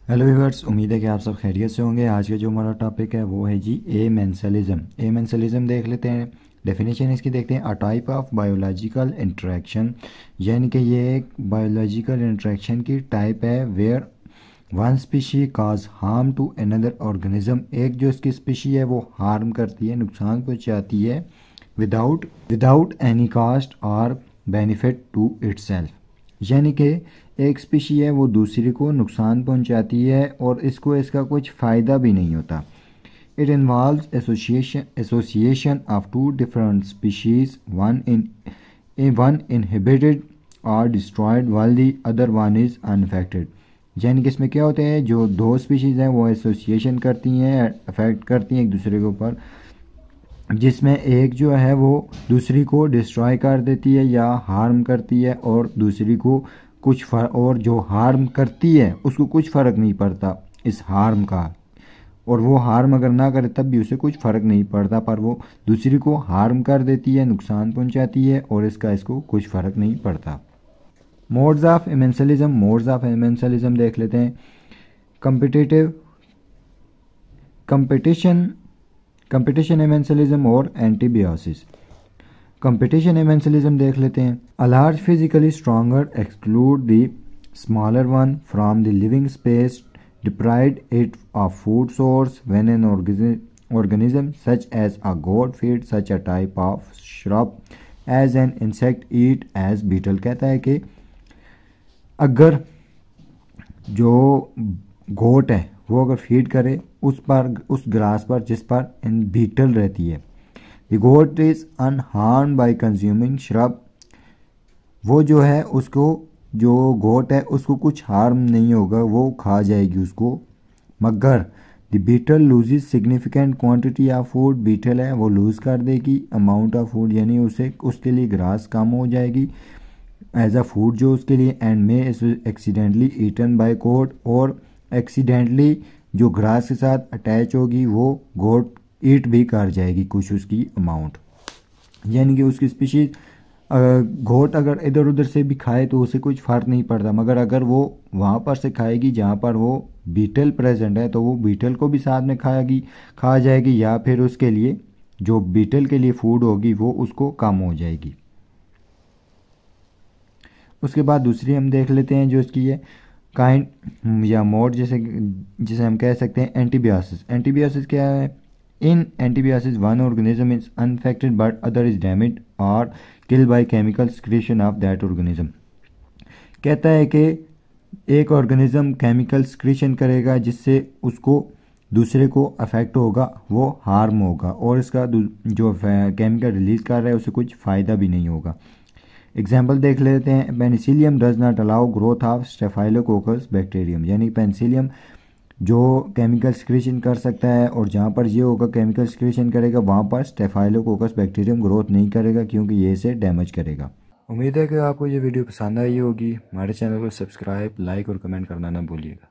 Hello viewers, उम्मीद है कि आप सब खैरियत से होंगे। आज का जो हमारा टॉपिक है वो है जी एमेंसलिज्म। एमेंसलिज्म देख लेते हैं। डेफिनेशन इसकी देखते हैं। A type of biological interaction, यानी कि ये एक बायोलॉजिकल इंटरेक्शन की टाइप है where one species cause harm to another organism. एक जो इसकी स्पीशी है वो हार्म करती है, नुकसान पहुंचाती है विदाउट विदाउट एनी कास्ट और बेनिफिट टू इटसेल्फ। यानी कि एक स्पीशी है वो दूसरी को नुकसान पहुंचाती है और इसको इसका कुछ फ़ायदा भी नहीं होता। It involves association of two different species, one inhibited और destroyed while the other one is unaffected. यानी कि इसमें क्या होता है, जो दो स्पीशीज़ हैं वो एसोसिएशन करती हैं, अफेक्ट करती हैं एक दूसरे के ऊपर, जिसमें एक जो है वो दूसरी को डिस्ट्रॉय कर देती है या हार्म करती है और दूसरी को कुछ और जो हार्म करती है उसको कुछ फ़र्क नहीं पड़ता इस हार्म का, और वो हार्म अगर ना करे तब भी उसे कुछ फ़र्क नहीं पड़ता, पर वो दूसरी को हार्म कर देती है, नुकसान पहुंचाती है और इसको कुछ फ़र्क नहीं पड़ता। मोड्स ऑफ एमेंसलिज्म देख लेते हैं। कंपटीशन एमेंसलिज्म और एंटीबियोसिस। कंपटीशन एमेंसलिज्म देख लेते हैं। A large physically stronger exclude the smaller one from the living space, deprived it of food source when an organism such as a goat feeds such a type of shrub as an insect eat as beetle। कहता है कि अगर जो गोट है वो अगर feed करे उस ग्रास पर जिस पर इन बीटल रहती है, the goat is unharmed by consuming shrub. वो जो है उसको, जो गोट है उसको कुछ हार्म नहीं होगा, वो खा जाएगी उसको, मगर the beetle loses significant quantity of food. Beetle है वो लूज़ कर देगी अमाउंट ऑफ फूड, यानी उसके लिए ग्रास कम हो जाएगी एज अ फूड जो उसके लिए, and may accidentally eaten by goat, और एक्सीडेंटली जो ग्रास के साथ अटैच होगी वो गोट ईट भी कर जाएगी कुछ उसकी अमाउंट। यानी कि उसकी स्पीशीज गोट अगर इधर उधर से भी खाए तो उसे कुछ फ़र्क नहीं पड़ता, मगर अगर वो वहाँ पर से खाएगी जहाँ पर वो बीटल प्रेजेंट है तो वो बीटल को भी साथ में खा जाएगी, या फिर उसके लिए जो बीटल के लिए फूड होगी वो उसको कम हो जाएगी। उसके बाद दूसरी हम देख लेते हैं जो इसकी है काइंड या मोड, जिसे हम कह सकते हैं एंटीबियोसिस। एंटीबियोसिस क्या है? In antibiosis one organism is unaffected but other is damaged और kill by chemical secretion of that organism. कहता है कि एक ऑर्गेनिज्म केमिकल सिक्रीशन करेगा जिससे उसको दूसरे को अफेक्ट होगा, वो हार्म होगा, और इसका जो केमिकल रिलीज कर रहा है उसे कुछ फ़ायदा भी नहीं होगा। एग्जाम्पल देख लेते हैं। Penicillium does not allow growth of staphylococcus bacterium. यानी पेनिसिलियम जो केमिकल सिक्रीशन कर सकता है, और जहाँ पर ये होगा केमिकल सिक्रीशन करेगा वहाँ पर स्टेफाइलोकोकस बैक्टीरियम ग्रोथ नहीं करेगा, क्योंकि ये इसे डैमेज करेगा। उम्मीद है कि आपको ये वीडियो पसंद आई होगी। हमारे चैनल को सब्सक्राइब, लाइक और कमेंट करना ना भूलिएगा।